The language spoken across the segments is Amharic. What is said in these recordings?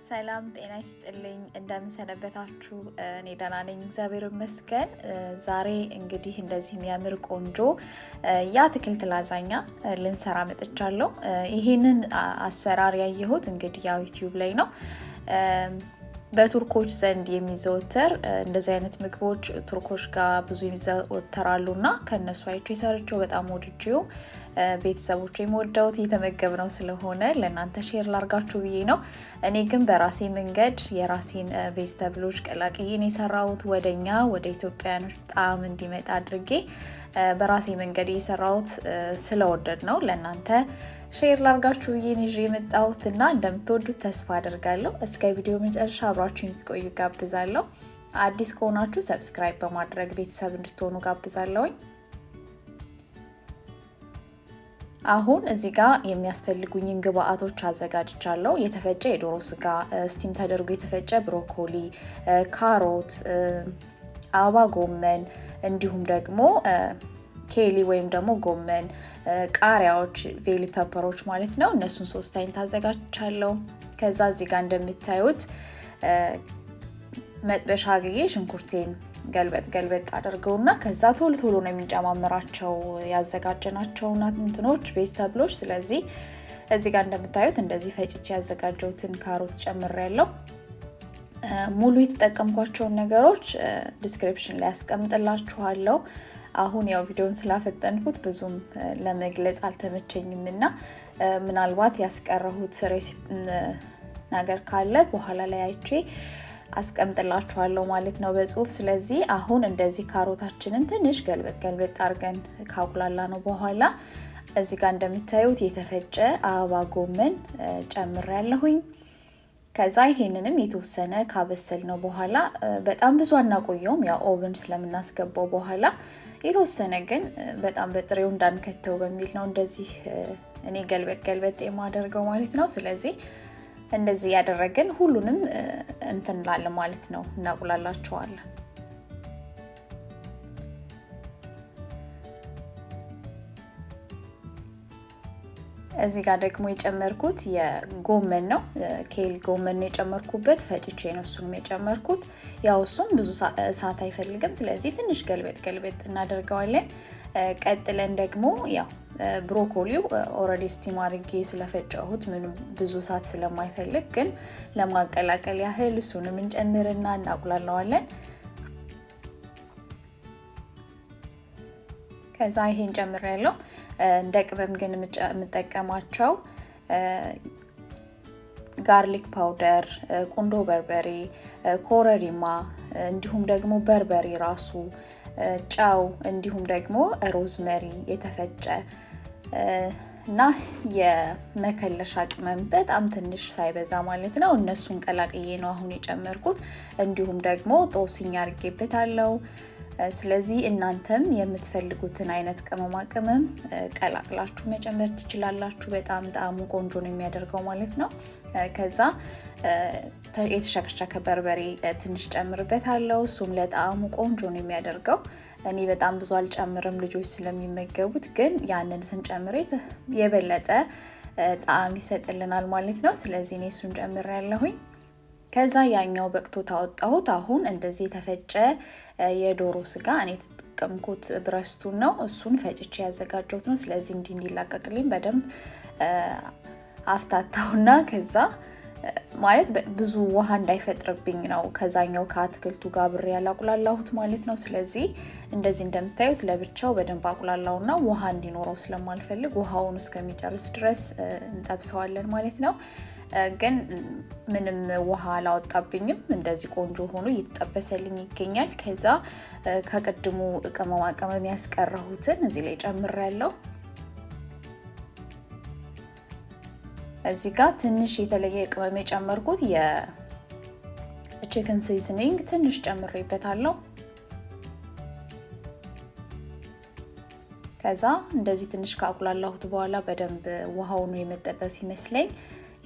ሰላም ጤና ይስጥልኝ እንደምን ሰነበታችሁ እኔ ደህና ነኝ እግዚአብሔር ይመስገን ዛሬ እንግዲህ እንደዚህ የሚያምር ቆንጆ የአትክልት ላዛኛ ልንሰራ መጥቻለሁ ይሄንን አሰራር ያየሁት እንግዲህ ያው ዩቲዩብ ላይ ነው በቱርኮች ዘንድ የሚዘወተር እንደዚህ አይነት ምግቦች ቱርኮች ጋር ብዙ የሚዘወተራሉና ከነሱ አይቼ ሰርቼው በጣም ወድጄው ቤተሰቦቼ ወደውት እየተመገብነው ስለሆነ ለእናንተ ሼር ላርጋችሁ ብዬ ነው እኔ ግን በራሴ መንገድ የራሴን ቬጅተብሎች ቀላቅዬ ነው የሰራሁት ወደኛ ወደ ኢትዮጵያኖች ጣዕም እንዲመጣ አድርጌ በራሴ መንገድ እየሰራሁት ስለወደድ ነው ለእናንተ ሼር ላርጋችሁ ብዬ ነው የመጣሁትና እንደምትወዱት ተስፋ አደርጋለሁ እስከ ቪዲዮ መጨረሻ አብራችሁኝ ትቆዩ ጋብዛለሁ አዲስ ከሆናችሁ ሰብስክራይብ በማድረግ ቤተሰብ እንድትሆኑ ጋብዛለሁ አሁን እዚህ ጋር የሚያስፈልጉኝን ግብአቶች አዘጋጅቻለሁ የተፈጨ የዶሮ ስጋ ስቲም ተደርጎ የተፈጨ ብሮኮሊ ካሮት አበባ ጎመን እንዲሁም ደግሞ ኬሊ ወይም ደግሞ ጎመን ቃሪያዎች ቬሊ ፔፐሮች ማለት ነው እነሱን 3 አይነት አዘጋጅቻለሁ ከዛ እዚህ ጋር እንደምታዩት መጥበሻ አግዬ ሽንኩርቴን ገልበጥ አድርገውና ከዛ ቶሎ ነው የሚጨማምራቸው ያዘጋጀናቸው እንትኖች ቬጅተብሎች ስለዚህ እዚህ ጋር እንደምታዩት እንደዚህ ፈጭቼ ያዘጋጀሁትን ካሮት ጨምሬያለሁ ሙሉ የተጠቀምኳቸው ነገሮች ዲስክሪፕሽን ላይ አስቀምጥላችኋለሁ አሁን ያው ቪዲዮን ስላፈጠንኩት ብዙም ለመግለጽ አልተመቸኝምና ምናልባት ያስቀረሁት ሬሲፒ ነገር ካለ በኋላ ላይ አይቼ አስቀምጥላችኋለሁ ማለት ነው በጽሁፍ ስለዚህ አሁን እንደዚህ ካሮታችንን ትንሽ ገልበጥ አርገን ካቁላላ ነው በኋላ እዚህ ጋር እንደምታዩት የተፈጨ አበባ ጎመን ጨምሬያለሁኝ ከዛ ይሄንንም የተወሰነ ካበሰል ነው በኋላ በጣም ብዙ አናቆየውም ያው ኦቨን ስለምናስገባው በኋላ የተወሰነ ግን በጣም በጥሬው እንዳንከተው በሚል ነው እንደዚህ እኔ ገልበጥ የማደርገው ማለት ነው ስለዚህ እንደዚህ ያደረገን ሁሉንም እንትንላለ ማለት ነው እናቁላላቸዋለን እዚህ ጋር ደግሞ የጨመርኩት የጎመን ነው ኬል ጎመን ነው የጨመርኩበት ፈጭቼ ነው እሱንም የጨመርኩት ያው እሱም ብዙ ሰዓት አይፈልግም ስለዚህ ትንሽ ገልበጥ እናደርገዋለን ቀጥለን ደግሞ ያው ብሮኮሊው ኦሬዲ ስቲም አድርጌ ስለፈጨሁት ምንም ብዙ ሰዓት ስለማይፈልግ ግን ለማቀላቀል ያህል እሱንም እንጨምርና እናቁላላዋለን ከዛ ይሄን ጨምሬያለሁ እንደ ቅመም ግን የምጠቀማቸው ጋርሊክ ፓውደር ቁንዶ በርበሬ ኮረሪማ እንዲሁም ደግሞ በርበሬ ራሱ ጫው እንዲሁም ደግሞ ሮዝመሪ የተፈጨ እና የመከለሻ ቅመም በጣም ትንሽ ሳይበዛ ማለት ነው እነሱን ቀላቅዬ ነው አሁን የጨመርኩት እንዲሁም ደግሞ ጦስኝ አድርጌበታለሁ ስለዚህ እናንተም የምትፈልጉትን አይነት ቅመማ ቅመም ቀላቅላችሁ መጨመር ትችላላችሁ በጣም ጣዕሙ ቆንጆ ነው የሚያደርገው ማለት ነው ከዛ የተሸከሸከ በርበሬ ትንሽ ጨምርበታለሁ እሱም ለጣዕሙ ቆንጆ ነው የሚያደርገው እኔ በጣም ብዙ አልጨምርም ልጆች ስለሚመገቡት ግን ያንን ስንጨምር የበለጠ ጣዕም ይሰጥልናል ማለት ነው ስለዚህ እኔ እሱን ጨምሬያለሁኝ ከዛ ያኛው በቅቶ ታወጣሁት አሁን እንደዚህ የተፈጨ የዶሮ ስጋ እኔ ተጠቀምኩት ብረስቱን ነው እሱን ፈጭቼ ያዘጋጀሁት ነው ስለዚህ እንዲላቀቅልኝ በደንብ አፍታታውና ከዛ ማለት ብዙ ውሃ እንዳይፈጥርብኝ ነው ከዛኛው ከአትክልቱ ጋር ብሬ ያላቁላላሁት ማለት ነው ስለዚህ እንደዚህ እንደምታዩት ለብቻው በደንብ አቁላላውና ውሃ እንዲኖረው ስለማልፈልግ ውሃውን እስከሚጨርስ ድረስ እንጠብሰዋለን ማለት ነው ግን ምንም ውሃ አላወጣብኝም እንደዚህ ቆንጆ ሆኖ እየተጠበሰልኝ ይገኛል ከዛ ከቀድሙ ቅመማ ቅመም ያስቀረሁትን እዚህ ላይ ጨምሬያለሁ እዚህ ጋር ትንሽ የተለየ ቅመም የጨመርኩት የቺክን ሲዝኒንግ ትንሽ ጨምሬበታለሁ ከዛ እንደዚህ ትንሽ ካቁላላሁት በኋላ በደንብ ውሃው ነው የመጠበስ ይመስለኝ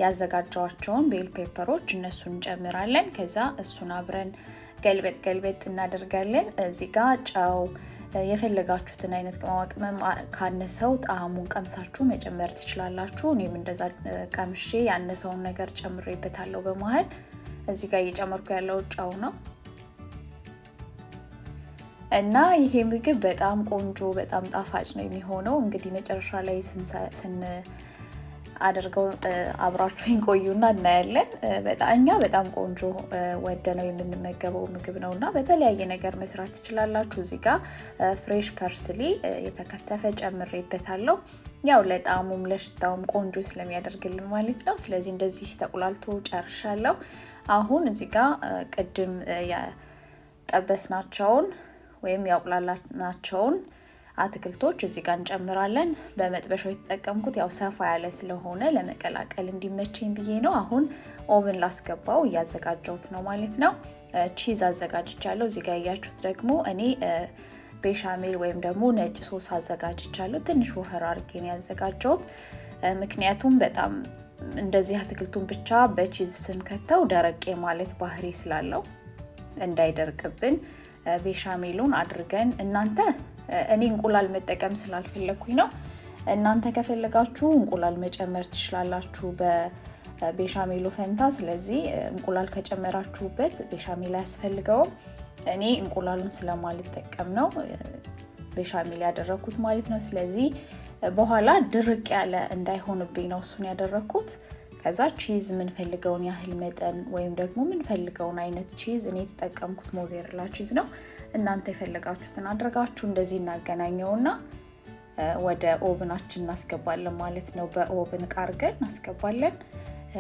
ያዘጋጀዋቸውን ቤል ፔፐሮች እነሱን እንጨምራለን ከዛ እሱን አብረን ገልበጥ እናደርጋለን እዚህ ጋር ጫው የፈለጋችሁትን አይነት ቅመም ካነሰው ጣዕሙን ቀምሳችሁ መጨመር ትችላላችሁ እኔም እንደዛ ቀምሼ ያነሰውን ነገር ጨምሬበታለሁ በመሃል እዚህ ጋር እየጨመርኩ ያለው ጫው ነው እና ይሄ ምግብ በጣም ቆንጆ በጣም ጣፋጭ ነው የሚሆነው እንግዲህ መጨረሻ ላይ ስን አድርገው አብራችሁን ቆዩና እናያለን በጣም ቆንጆ ወደነው የምንመገበው ምግብ ነውና በተለያየ ነገር መስራት ትችላላችሁ እዚህ ጋር ፍሬሽ ፐርስሊ የተከተፈ ጨምሬበታለሁ ያው ለጣሙም ለሽታውም ቆንጆ ስለሚያደርግልን ማለት ነው ስለዚህ እንደዚህ ተቁላልቶ ጨርሻለሁ አሁን እዚህ ጋር ቅድም ያጠበስናቸውን ወይም ያቁላላናቸውን አትክልቶች እዚህ ጋር እንጨምራለን በመጥበሻው የተጠቀምኩት ያው ሰፋ ያለ ስለሆነ ለመቀላቀል እንዲመቸኝ ብዬ ነው አሁን ኦቨን ላስገባው ያዘጋጀሁት ነው ማለት ነው ቺዝ አዘጋጅቻለሁ እዚህ ጋር ያያችሁት ደግሞ እኔ ቤሻሜል ወይም ደግሞ ነጭ ሶስ አዘጋጅቻለሁ ትንሽ ወፈር አድርጌ ነው ያዘጋጀሁት ምክንያቱም በጣም እንደዚህ አትክልቱን ብቻ በቺዝ ስንከተው ደረቄ ማለት ባህሪ ስላለው እንዳይደርቅብን ቤሻሜሉን አድርገን እናንተ እኔ እንቁላል መጠቀም ስላልፈለኩኝ ነው እናንተ ከፈለጋችሁ እንቁላል መጨመር ትችላላችሁ በቤሻሜሉ ፈንታ ስለዚህ እንቁላል ከጨመራችሁበት ቤሻሜል ያስፈልገው እኔ እንቁላሉን ስለማልጠቀም ነው ቤሻሜል ያደረኩት ማለት ነው ስለዚህ በኋላ ድርቅ ያለ እንዳይሆንብኝ ነው እሱን ያደረኩት ከዛ ቺዝ ምን ፈልገውን ያህል መጠን ወይም ደግሞ ምን ፈልገውን አይነት ቺዝ እኔ ተጠቀምኩት ሞዜሬላ ቺዝ ነው እናንተ የፈለጋችሁትን አድርጋችሁ እንደዚህ እናገናኘውና ወደ ኦቨናችን እናስገባለን ማለት ነው በኦቨን ቃርገን እናስገባለን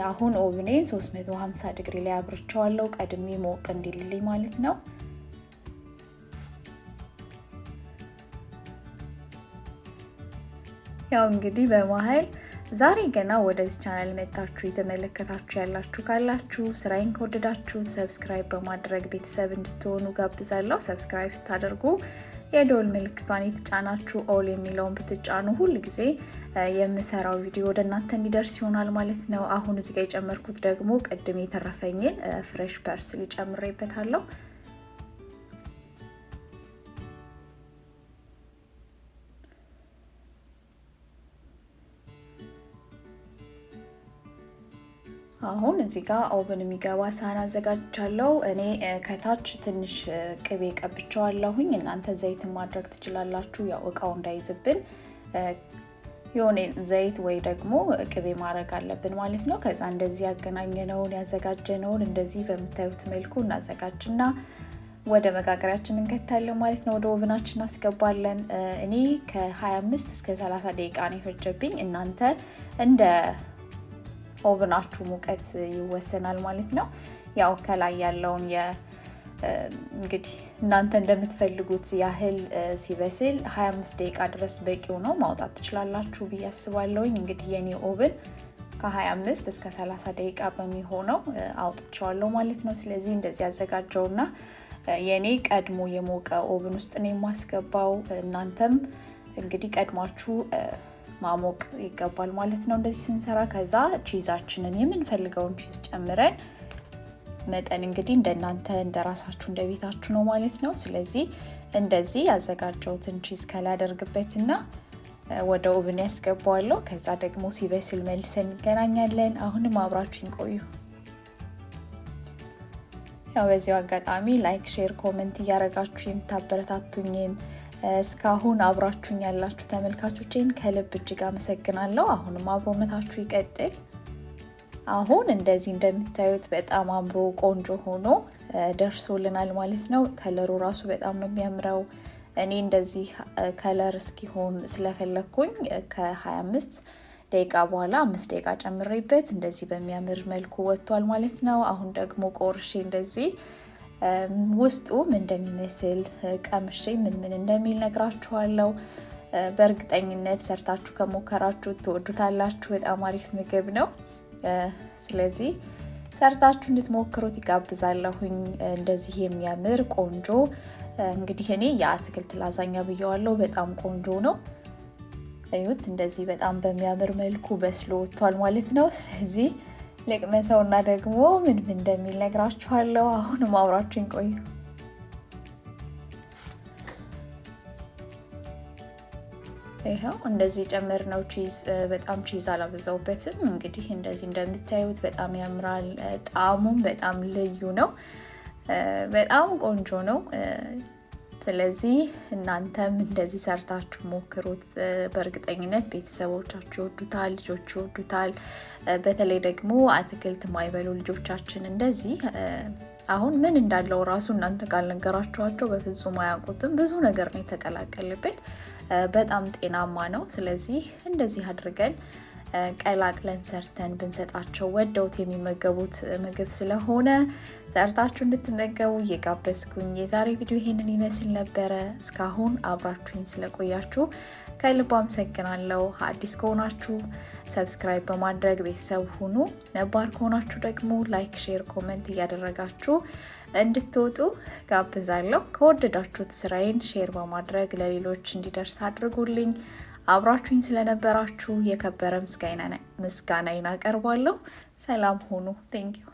አሁን ኦቨኔን 350 ዲግሪ ላይ አብርቻለሁ ቀድሜ ሞቅ እንዲልልኝ ማለት ነው ያው እንግዲህ በመሃል ዛሬ ገና ወደዚህ ቻናል መጣችሁ የተመለከታችሁ ያላችሁ ካላችሁ ስራዬን ከወደዳችሁ ሰብስክራይብ በማድረግ ቤተሰብ እንድትሆኑ ጋብዛለሁ ሰብስክራይብ ታደርጉ የደወል ምልክቷን የተጫናችሁ ኦል የሚለውን ብትጫኑ ሁሉ ጊዜ የምሰራው ቪዲዮ ወደ እናንተ እንዲደርስ ይሆናል ማለት ነው አሁን እዚህ ጋር የጨመርኩት ደግሞ ቀድሜ የተረፈኝን ፍሬሽ ፐርስሊ ጨምሬበታለሁ አሁን እዚህ ጋር ኦቨን የሚገባ ሳህን አዘጋጅቻለሁ እኔ ከታች ትንሽ ቅቤ ቀብቻለሁኝ እናንተ ዘይት ማድረግ ትችላላችሁ ያው እቃው እንዳይዝብን የሆነ ዘይት ወይ ደግሞ ቅቤ ማድረግ አለብን ማለት ነው ከዛ እንደዚህ ያገናኘነውን ያዘጋጀነውን እንደዚህ በመታዩት መልኩ እናዘጋጅና ወደ መጋገሪያችን እንከታለን ማለት ነው ወደ ኦቨናችን አስገባለን እኔ ከ25 እስከ 30 ደቂቃ ነው የፈጀብኝ እናንተ እንደ ኦቨናችሁ ሙቀት ይወሰናል ማለት ነው ያው ከላይ ያለውን እንግዲህ እናንተ እንደምትፈልጉት ያህል ሲበስል 25 ደቂቃ ድረስ በቂው ነው ማውጣት ትችላላችሁ በያስባለሁኝ እንግዲህ የኔ ኦቨን ከ25 እስከ 30 ደቂቃ በሚሆነው አውጥቻለሁ ማለት ነው ስለዚህ እንደዚህ ያዘጋጀውና የኔ ቀድሞ የሞቀ ኦቨን ውስጥ ነው የማስገባው እናንተም እንግዲህ ቀድማችሁ ማሞቅ ይገባል ማለት ነው እንደዚህ ስንሰራ ከዛ ቺዛችንን የምንፈልገውን ቺዝ ጨምረን መጠን እንግዲህ እንደናንተ እንደራሳችሁ እንደቤታችሁ ነው ማለት ነው ስለዚህ እንደዚህ ያዘጋጀውትን ቺዝ ከላይ አደርግበትና ወደ ኦቨን ያስገባዋለሁ ከዛ ደግሞ ሲበስል መልሰን እንገናኛለን አሁንም አብራችሁን ቆዩ ያው በዚሁ አጋጣሚ ላይክ ሼር ኮሜንት ያረጋችሁ የምታበረታቱኝን እስካሁን አብራችሁኝ ያላችሁ ተመልካቾቼን ከልብ እጅግ አመሰግናለሁ አሁንም አብሮነታችሁ ይቀጥል አሁን እንደዚህ እንደምታዩት በጣም አምሮ ቆንጆ ሆኖ ደርሶልናል ማለት ነው ከለሩ ራሱ በጣም ነው የሚያምረው እኔ እንደዚህ ከለር እስኪሆን ስለፈለኩኝ ከ25 ደቂቃ በኋላ 5 ደቂቃ ጨምሬበት እንደዚህ በሚያምር መልኩ ወጥቷል ማለት ነው አሁን ደግሞ ቆርሼ እንደዚህ ውስጡ ምን እንደሚመስል ቀምሼ ምን እንደሚል ነግራችኋለሁ በእርግጠኝነት ሰርታችሁ ከሞከራችሁ ትወዱታላችሁ በጣም አሪፍ ምግብ ነው ስለዚህ ሰርታችሁ እንድትሞክሩት ይጋብዛለሁኝ እንደዚህ የሚያምር ቆንጆ እንግዲህ እኔ የአትክልት ላዛኛ ብየዋለሁ በጣም ቆንጆ ነው እዩት እንደዚህ በጣም በሚያምር መልኩ በስሎ ወጥቷል ማለት ነው ስለዚህ ለቅመሰውና ደግሞ ምን እንደሚል ነግራችኋለሁ አሁን ማውራችን ቆዩ ይሄው እንደዚህ ጨመርነው ቺዝ በጣም ቺዝ አላበዛውበትም እንግዲህ እንደዚህ እንደምታዩት በጣም ያምራል ጣዕሙም በጣም ልዩ ነው በጣም ቆንጆ ነው ስለዚህ እናንተም እንደዚህ ሰርታችሁ ሞክሩት በእርግጠኝነት ቤተሰቦቻችሁ ይወዱታል ልጆቹ ይወዱታል በተለይ ደግሞ አትክልት ማይበሉ ልጆቻችን እንደዚህ አሁን ምን እንዳለው ራሱ እናንተ ካልነገራችኋቸው በፍጹም አያውቁትም ብዙ ነገር ነው የተቀላቀለበት በጣም ጤናማ ነው ስለዚህ እንደዚህ አድርገን ቀላቅለን ሰርተን ብንሰጣቸው ወደውት የሚመገቡት ምግብ ስለሆነ ሰርታችሁ እንድትመገቡ እየጋበዝኩኝ የዛሬ ቪዲዮ ይሄንን ይመስል ነበር እስካሁን አብራችሁኝ ስለቆያችሁ ከልብ አመሰግናለሁ አዲስ ከሆናችሁ ሰብስክራይብ በማድረግ ቤተሰብ ሁኑ ነባር ከሆናችሁ ደግሞ ላይክ ሼር ኮሜንት እያደረጋችሁ እንድትወጡ ጋብዛለሁ ከወደዳችሁት ስራዬን ሼር በማድረግ ለሌሎች እንዲደርስ አድርጉልኝ አብራችሁኝ ስለነበራችሁ የከበረ ምስጋናዬን አቀርባለሁ ሰላም ሁኑ ቴንክ ዩ